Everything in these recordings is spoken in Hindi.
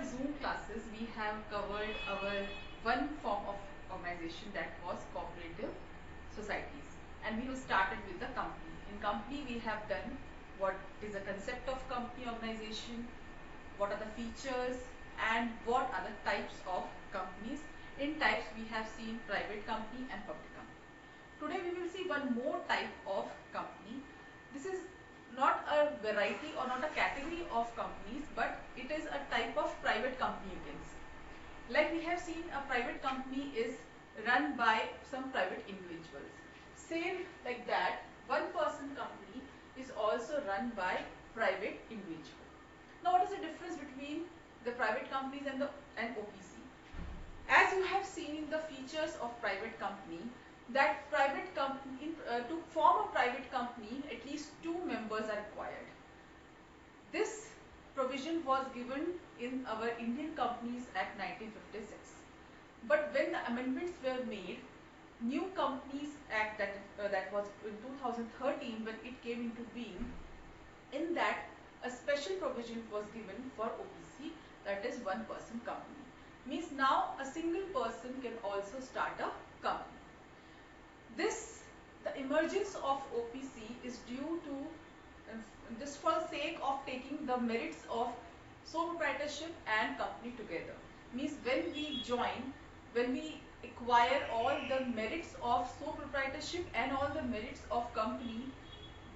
Zoom classes, we have covered our one form of organization, that was cooperative societies, and we have started with the company. In company, we have done what is the concept of company organization, what are the features, and what are the types of companies. In types, we have seen private company and public company. Today we will see one more type of company. This is not a variety or not a category of companies, but it is a type of private company, you can see. Like we have seen, a private company is run by some private individuals. Same like that, one person company is also run by private individual. Now what is the difference between the private companies and OPC? As you have seen in the features of private company, that private company, to form a private company, at least two members are required. This provision was given in our Indian Companies Act 1956. But when the amendments were made, New Companies Act, that was in 2013, when it came into being, in that a special provision was given for OPC, that is one person company. Means now a single person can also start a company. The emergence of OPC is due to, just for the sake of taking the merits of sole proprietorship and company together. Means when we acquire all the merits of sole proprietorship and all the merits of company,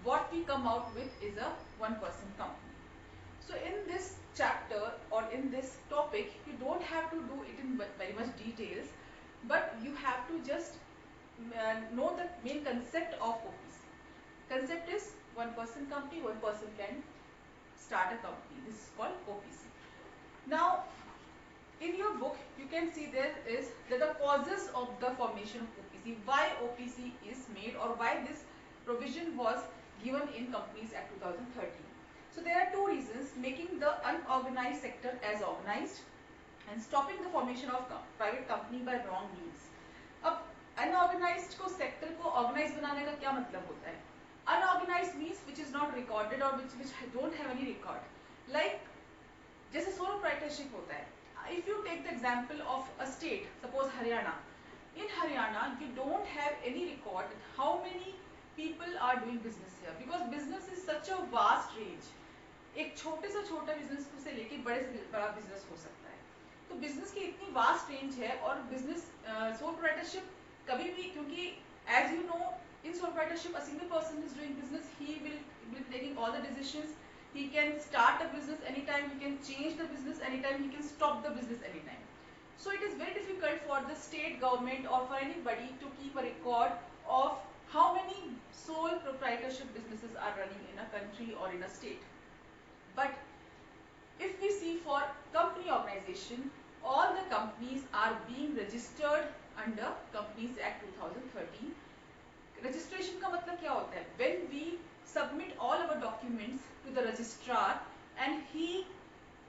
what we come out with is a one person company. So in this chapter or in this topic, you don't have to do it in very much details, but you have to just know the main concept of OPC. Concept is one person company, one person can start a company. This is called OPC. Now, in your book, you can see there is the causes of the formation of OPC, why OPC is made, or why this provision was given in Companies Act 2013. So there are two reasons: making the unorganized sector as organized and stopping the formation of private company by wrong means. अब unorganized को sector को organized बनाने का क्या मतलब होता है? Unorganized means which is not recorded or which don't have any record. Like जैसे sole proprietorship होता है. If you take the example of a state, suppose Haryana. In Haryana, you don't have any record how many people are doing business here, because business is such a vast range. एक छोटे से छोटा बिजनेस से लेके बड़े से बड़ा बिजनेस हो सकता है. तो बिजनेस की इतनी वास्ट रेंज है, और बिजनेस सोल प्रोप्राइटरशिप कभी भी, क्योंकि as you know, in sole proprietorship a single person is doing business, he will taking all the decisions. He can start a business anytime, he can change the business anytime, he can stop the business anytime. So it is very difficult for the state government or for anybody to keep a record of how many sole proprietorship businesses are running in a country or in a state. But if we see for company organization, all the companies are being registered under Companies Act 2013. Registration का मतलब क्या होता है? When we submit all our documents to the registrar and he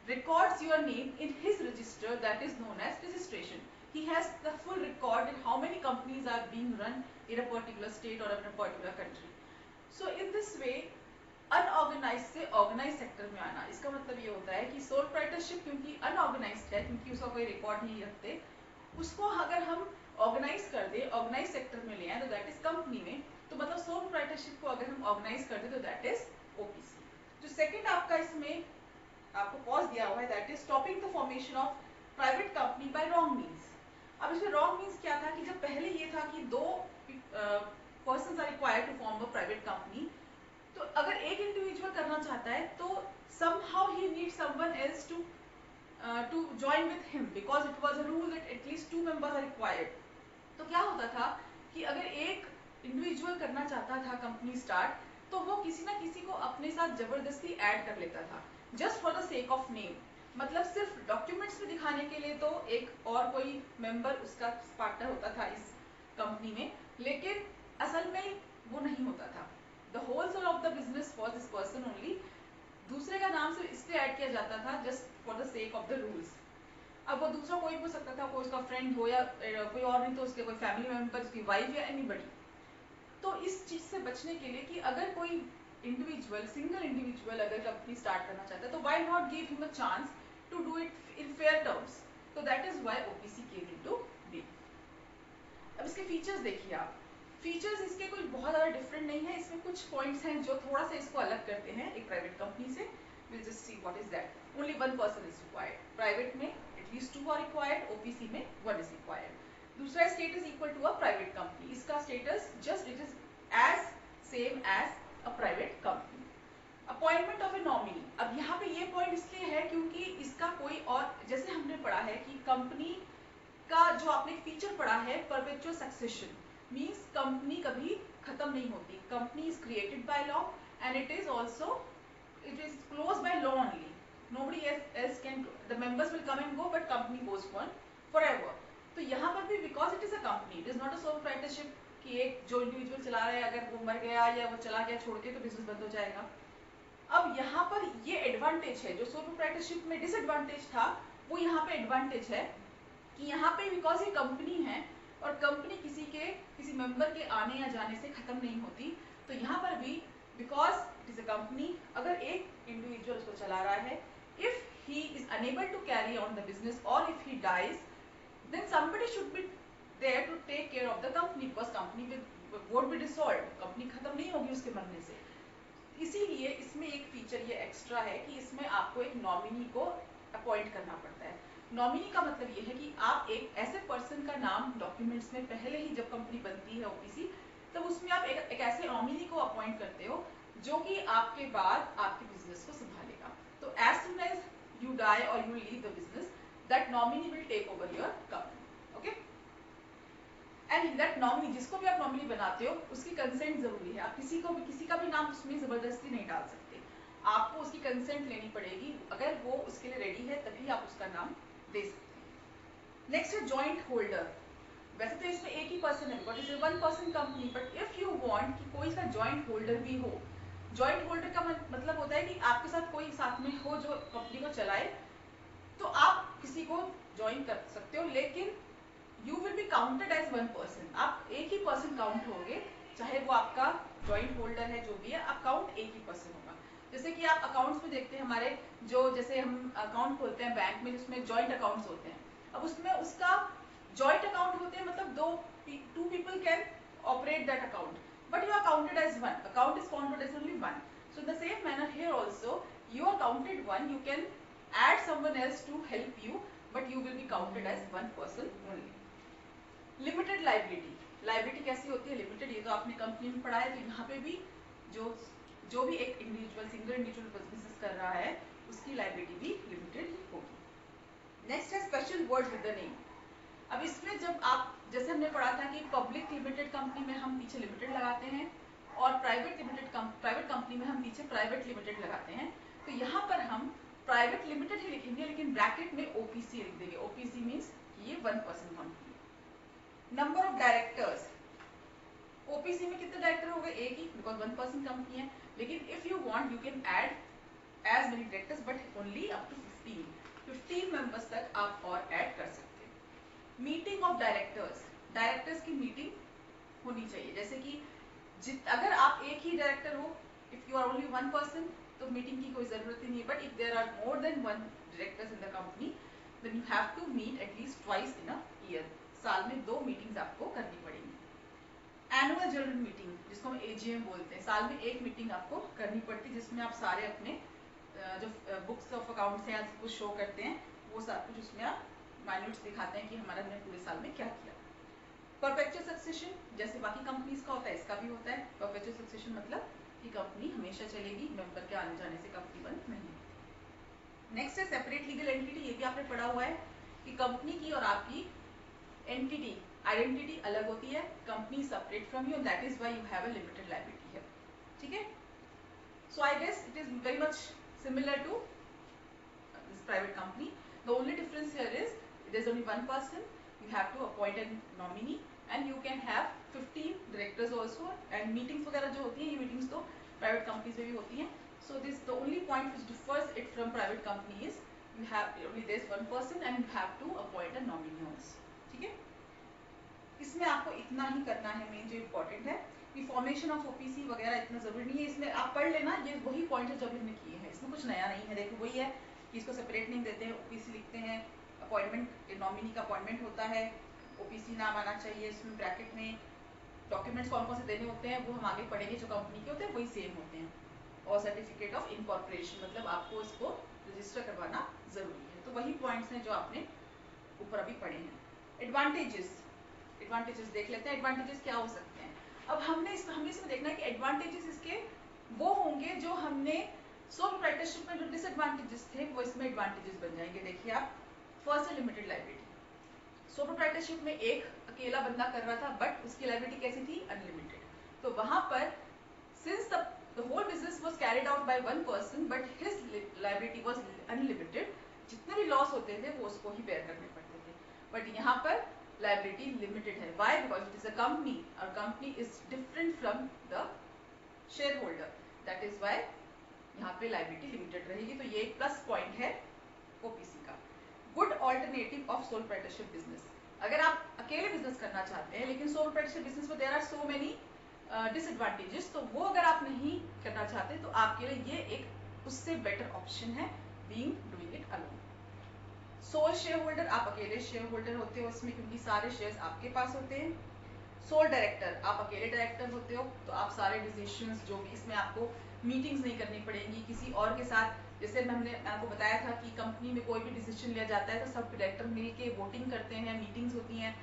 records your name in his register, that is known as registration. He has the full record in how many companies are being run in a particular state or in a particular country. So in this way, unorganise से ऑर्गेनाइज सेक्टर में आना, इसका मतलब ये होता है कि सोल प्रोप्राइटरशिप क्योंकि अनऑर्गेनाइज्ड है, क्योंकि उसका कोई रिकॉर्ड नहीं रखते, उसको अगर हम ऑर्गेनाइज कर दे, ऑर्गेनाइज सेक्टर में ले आए, तो दैट इज कंपनी में, तो मतलब सोल प्रोप्राइटरशिप को अगर हम ऑर्गेनाइज कर दे, तो दैट इज ओपीसी. जो सेकंड आपका इसमें आपको पॉज दिया हुआ है, that is stopping the formation of private company by wrong means. अब इसमें रॉन्ग मीन्स क्या था कि जब पहले ये था कि दो persons are required to form a private company, तो अगर एक इंडिविजुअल करना चाहता है, तो somehow he needs someone else to join with him, because it was a rule that at least two members are required. तो क्या होता था कि अगर एक इंडिविजुअल करना चाहता था कंपनी स्टार्ट, तो वो किसी ना किसी को अपने साथ जबरदस्ती ऐड कर लेता था, just for the sake of name. मतलब सिर्फ डॉक्यूमेंट्स में दिखाने के लिए तो एक और कोई मेंबर उसका पार्टनर होता था इस कंपनी में, लेकिन असल में वो नहीं होता था. The whole sole of the business was this person only. दूसरे का नाम सिर्फ इसलिए ऐड किया जाता था just for the sake of the rules. अब वो दूसरा कोई भी हो सकता था, कोई उसका फ्रेंड हो या कोई और नहीं तो उसके कोई फैमिली मेंबर, उसकी वाइफ या एनीबडी. तो इस चीज से बचने के लिए कि अगर कोई इंडिविजुअल, सिंगल इंडिविजुअल अगर कंपनी स्टार्ट करना चाहता है, तो why not give him a chance to do it in fair terms. So that is why OPC came into being. अब इसके फीचर्स देखिए आप, फीचर्स इसके कुछ बहुत ज़्यादा डिफरेंट नहीं है, इसमें कुछ पॉइंट्स हैं जो थोड़ा सा इसको अलग करते हैं एक प्राइवेट कंपनी से. We'll just see what is that. Only one person is required. Private में at least 2 are required, OPC में 1 is required. दूसरा status equal to a private company, इसका status just it is as same as a private company. Appointment of a nominee, अब यहाँ पे ये पॉइंट इसलिए है क्योंकि इसका कोई और, जैसे हमने पढ़ा है कि कंपनी का जो आपने फीचर पढ़ा है परपेचुअल सक्सेशन, मींस कंपनी कभी खत्म नहीं होती. Company is created by law and it is also it is close by law only. Nobody else can, the members will come and go, but company goes on forever. तो यहाँ पर भी because it is a company, it is not a sole proprietorship कि एक जो इंडिविजुअल चला रहा है अगर वो मर गया या वो चला गया छोड़ के तो बिजनेस बंद हो जाएगा. अब यहाँ पर ये एडवांटेज है जो सोल प्रोप्राइटरशिप में डिसएडवांटेज था, वो यहाँ पे एडवांटेज है कि यहाँ पे बिकॉज ये कंपनी है और कंपनी किसी मेंबर के आने या जाने से खत्म नहीं होती, तो यहाँ पर भी because it is a company, अगर एक इंडिविजुअल उसको चला रहा है, if he is unable to carry on the business or if he dies, then somebody should be there to take care of the company because company won't be dissolved, company खत्म नहीं होगी उसके मरने से. इसीलिए इसमें एक फीचर ये एक्स्ट्रा है कि इसमें आपको एक नॉमिनी को अपॉइंट करना पड़ता है. नॉमिनी का मतलब ये है कि आप एक ऐसे पर्सन का नाम डॉक्यूमेंट्स में पहले ही जब कंपनी बनती है ओपीसी, तब उसमें आप एक ऐसे नॉमिनी को अपॉइंट करते हो जो कि आपके बाद आपके बिजनेस को संभालेगा. तो as soon as you die or you leave the business, that nominee will take over your company. Okay? And that nominee, जिसको भी आप nominee बनाते हो, उसकी consent जरूरी है. आप किसी का भी नाम उसमें जबरदस्ती नहीं डाल सकते. आपको उसकी consent लेनी पड़ेगी. अगर वो उसके लिए रेडी है तभी आप उसका नाम दे सकते हैं. नेक्स्ट है जॉइंट होल्डर. वैसे तो इसमें एक ही पर्सन है, but it is 1 person company, but if you want कि कोई सा जॉइंट होल्डर भी हो, जॉइंट होल्डर का मतलब होता है कि आपके साथ कोई साथ में हो जो कंपनी को चलाए, तो आप किसी को ज्वाइन कर सकते हो, लेकिन you will be counted as 1 person. आप एक ही पर्सन काउंट होगे, चाहे वो आपका जॉइंट होल्डर है जो भी है, आप काउंट एक ही पर्सन होगा. जैसे कि आप अकाउंट्स में देखते हैं हमारे, जो जैसे हम अकाउंट खोलते हैं बैंक में जिसमें जॉइंट अकाउंट्स होते हैं, अब उसमें उसका जॉइंट अकाउंट होते हैं, मतलब two people can operate that account, but you are counted as 1. Account is counted as only 1. So in the same manner here also, you are counted 1. You can add someone else to help you, but you will be counted as 1 person only. Limited liability. Liability कैसी होती है? Limited, ये तो आपने कंपनी में पढ़ा है, तो यहाँ पे भी जो भी एक इंडिविजुअल सिंगल इंडिविजुअल बिजनेस कर रहा है, उसकी लाइबिलिटी भी लिमिटेड होगी. नेक्स्ट है special word with the name. अब इसमें जब आप, जैसे हमने पढ़ा था कि पब्लिक लिमिटेड कंपनी में हम पीछे लिमिटेड लगाते हैं और प्राइवेट कंपनी में हम पीछे प्राइवेट लिमिटेड लगाते हैं, तो यहाँ पर हम प्राइवेट लिमिटेड ही लिखेंगे, लेकिन ब्रैकेट में ओपीसी लिख देंगे. ओपीसी मीन्स ये 1 person company. Number of directors, OPC में कितने डायरेक्टर हो गए? एक ही, बिकॉज 1 पर्सन कंपनी है. लेकिन if you want you can add as many directors, but only up to 15 members तक आप और ऐड कर सकते हैं. मीटिंग ऑफ डायरेक्टर्स, डायरेक्टर्स की मीटिंग होनी चाहिए. जैसे कि अगर आप एक ही डायरेक्टर हो, if you are only 1 person, तो मीटिंग की कोई जरूरत ही नहीं है. But if there are more than 1 directors in the company, then you have to meet at least twice in a year. साल में 2 मीटिंग्स आपको करनी पड़ेगी. एनुअल जनरल मीटिंग, जिसको हम एजीएम बोलते हैं, साल में एक मीटिंग आपको करनी पड़ती है, जिसमें आप सारे अपने जो बुक्स ऑफ अकाउंट्स हैं कुछ शो करते हैं, वो सब कुछ उसमें आप माइन्यूट्स दिखाते हैं कि हमारा हमने पूरे साल में क्या किया. परपेचुअल सक्सेशन, जैसे बाकी कंपनीज का होता है, इसका भी होता है. परपेचुअल सक्सेशन मतलब कि कंपनी हमेशा चलेगी, मेंबर के आने जाने से कंपनी बंद नहीं होती. नेक्स्ट है सेपरेट लीगल एंटिटी. ये भी आपने पढ़ा हुआ है कि कंपनी की और आपकी एंटिटी आइडेंटिटी अलग होती है. Company separate from you, that is why you have a limited liability here. ठीक है. So I guess it is very much similar to this private company. The only difference here is there is only 1 person, you have to appoint a nominee and you can have 15 directors also. and meetings वगैरह जो होती हैं, ये meetings तो private companies में भी होती हैं. so this the only point which differs it from private company is you have only there is 1 person and you have to appoint a nominee also. ठीक है. इसमें आपको इतना ही करना है, मेन जो इम्पोर्टेंट है. ये फॉर्मेशन ऑफ ओपीसी वगैरह इतना जरूरी नहीं है, इसमें आप पढ़ लेना, ये वही पॉइंट है जो अभी हमने किए हैं, इसमें कुछ नया नहीं है. देखो वही है कि इसको सेपरेट नहीं देते हैं, ओपीसी लिखते हैं। अपॉइंटमेंट, नॉमिनी का अपॉइंटमेंट होता है, ओपीसी नाम आना चाहिए इसमें ब्रैकेट में। डॉक्यूमेंट्स कौन कौन से देने होते हैं वो हम आगे पढ़ेंगे, जो कंपनी के होते हैं वही सेम होते हैं। और सर्टिफिकेट ऑफ इनकॉर्पोरेशन, मतलब आपको इसको रजिस्टर करवाना जरूरी है। तो वही पॉइंट्स हैं जो आपने ऊपर अभी पढ़े हैं। एडवांटेजेस देख लेते हैं। एडवांटेजेस क्या हो सकते हैं? अब हमने इसमें देखना है कि एडवांटेजेस इसके वो होंगे जो हमने सोल प्रोप्राइटरशिप में जो डिसएडवांटेजेस थे वो इसमें एडवांटेजेस बन जाएंगे। देखिए आप, फर्स्ट है लिमिटेड लायबिलिटी। सोल प्रोप्राइटरशिप में एक अकेला बंदा कर रहा था, बट उसकी लायबिलिटी कैसी थी? अनलिमिटेड। तो वहां पर since the whole business was carried out by one person but his liability was unlimited, जितने भी लॉस होते थे वो उसको ही बेयर करने पड़ते थे। बट यहाँ पर लायबिलिटी लिमिटेड है। Why? Because it is a company और company is different from the share holder, that is why यहाँ पे लायबिलिटी लिमिटेड रहेगी। तो ये एक प्लस पॉइंट है ओपीसी का। Good alternative of sole proprietorship business. अगर आप अकेले बिजनेस करना चाहते हैं लेकिन सोल प्रोप्राइटरशिप बिजनेस में there are so many disadvantages, तो वो अगर आप नहीं करना चाहते तो आपके लिए ये एक उससे बेटर ऑप्शन है, being doing it alone. Sole shareholder, आप अकेले शेयर होल्डर होते हो इसमें, क्योंकि सारे शेयर्स आपके पास होते हैं। सोल डायरेक्टर, आप अकेले डायरेक्टर होते हो तो आप सारे डिसीजंस जो भी इसमें आपको मीटिंग्स नहीं करनी पड़ेंगी किसी और के साथ। जैसे मैंने आपको बताया था कि कंपनी में कोई भी डिसीजन लिया जाता है तो सब डायरेक्टर मिलके वोटिंग करते हैं, मीटिंग्स होती हैं।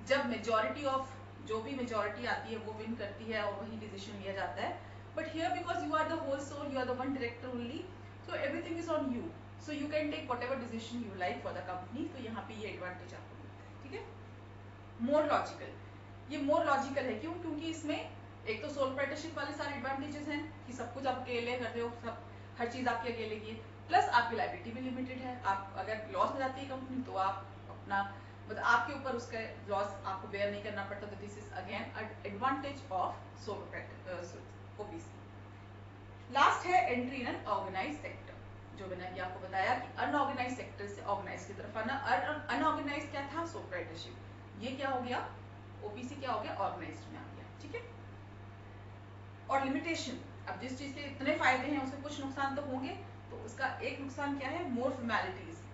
जब मेजॉरिटी ऑफ जो भी मेजॉरिटी आती है वो विन करती है और वही डिसीजन लिया जाता है। But here because you are the whole sole, you are the one director only, so everything is on you, so you can take whatever decision you like for the company. तो यहाँ पे ये एडवांटेज आपको मिलता है, ठीक है। मोर लॉजिकल, ये मोर लॉजिकल है। क्यों? क्योंकि इसमें एक तो सोल प्रोप्राइटरशिप वाले सारे एडवांटेजेस हैं कि सब कुछ आप अकेले कर रहे हो, सब हर चीज आपकी अकेले की है, प्लस आपकी लायबिलिटी भी लिमिटेड है। आप अगर लॉस में जाती है कंपनी तो आप अपना मतलब आपके ऊपर उसका लॉस आपको बेयर नहीं करना पड़ता। तो this is again advantage of sole proprietor OPC. Last है एंट्री इन ऑर्गेनाइज सेक्टर, जो मैंने अभी आपको बताया कि अनऑर्गेनाइज सेक्टर से ऑर्गेनाइज की तरफ आना। अनऑर्गेनाइज क्या था? सोल प्रोप्राइटरशिप, ये क्या हो गया? ओपीसी क्या हो गया? ऑर्गेनाइज्ड में आ गया, ठीक है। और लिमिटेशन, अब जिस चीज के इतने फायदे हैं उसके कुछ नुकसान तो होंगे, तो उसका एक नुकसान क्या है? मोर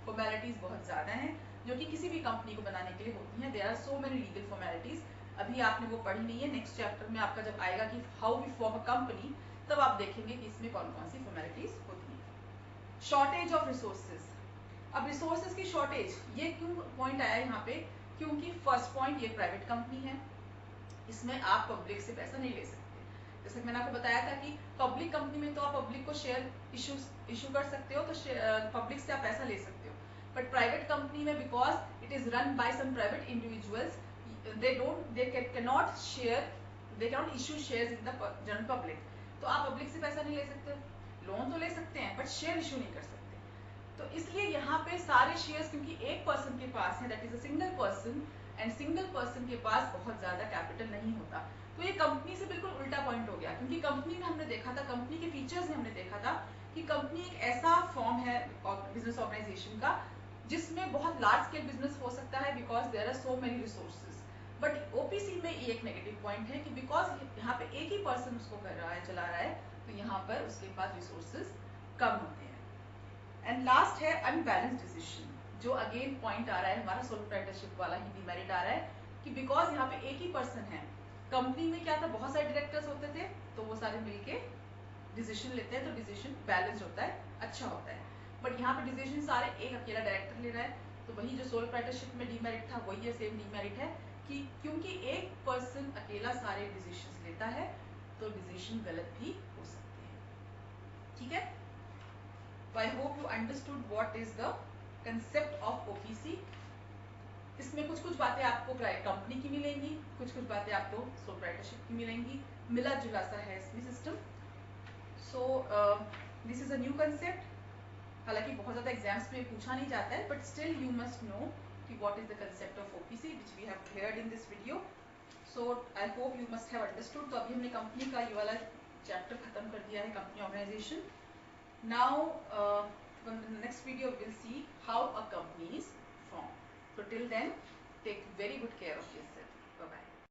फॉर्मेलिटीज बहुत ज्यादा हैं जो कि किसी भी कंपनी को बनाने के लिए होती हैं। There are so many legal formalities, अभी आपने वो पढ़ी नहीं है। नेक्स्ट चैप्टर में आपका जब आएगा कि how we form a company, तब आप देखेंगे कि इसमें कौन कौन सी फॉर्मेलिटीज होती हैं। शॉर्टेज ऑफ रिसोर्सेज, अब रिसोर्सेज की शॉर्टेज, ये क्यों पॉइंट आया यहाँ पे? क्योंकि फर्स्ट पॉइंट, ये प्राइवेट कंपनी है, इसमें आप पब्लिक से पैसा नहीं ले सकते। जैसे मैंने आपको बताया था कि पब्लिक कंपनी में तो आप पब्लिक को शेयर इशू कर सकते हो, तो पब्लिक से आप पैसा ले सकते हो। बट प्राइवेट कंपनी में because it is run by some private individuals, they cannot issue shares in the general public. तो आप पब्लिक से पैसा नहीं ले सकते, लोन तो ले सकते हैं बट शेयर इशू नहीं कर सकते। तो इसलिए यहाँ पे सारे शेयर्स, क्योंकि एक पर्सन के पास है, that is a single person, and single person के पास बहुत ज्यादा कैपिटल नहीं होता। तो ये कंपनी से बिल्कुल उल्टा पॉइंट हो गया, क्योंकि कंपनी में हमने देखा था, कंपनी के फीचर्स में हमने देखा था कि कंपनी एक ऐसा फॉर्म है बिजनेस ऑर्गेनाइजेशन का जिसमें बहुत लार्ज स्केल बिजनेस हो सकता है because there are so many resources. But OPC में ये एक नेगेटिव पॉइंट है कि बिकॉज यहाँ पे एक ही पर्सन उसको कर रहा है, चला रहा है, तो यहाँ पर उसके पास रिसोर्सेज कम होते हैं। एंड लास्ट है अनबैलेंस डिसीजन, जो अगेन पॉइंट आ रहा है हमारा सोल प्रोप्राइटरशिप वाला ही डिमेरिट आ रहा है कि बिकॉज यहाँ पे एक ही पर्सन है। कंपनी में क्या था? बहुत सारे डायरेक्टर्स होते थे, तो वो सारे मिलके डिसीजन लेते हैं, तो डिसीजन बैलेंस होता है, अच्छा होता है। बट यहाँ पे डिसीजन सारे एक अकेला डायरेक्टर ले रहा है, तो वही जो सोल प्रोप्राइटरशिप में डिमेरिट था वही सेम डिमेरिट है कि क्योंकि एक पर्सन अकेला सारे डिसीजन लेता है तो डिसीजन गलत भी हो सकते हैं, ठीक है। So I hope you understood what is the concept of OPC. इसमें कुछ कुछ बातें आपको कंपनी की मिलेंगी, कुछ कुछ बातें आपको सोल प्रोप्राइटरशिप की मिलेंगी, मिला जुला सा है इसमें system. So this is a new concept, हालांकि बहुत ज्यादा एग्जाम्स में पूछा नहीं जाता है, but still you must know कि what is the concept of OPC which we have cleared in this video. So I hope you must have understood. तो अभी हमने कंपनी का ये वाला चैप्टर खत्म कर दिया है, company organisation. Now, from the next video, we'll see how a company is formed. So till then, take very good care of yourself.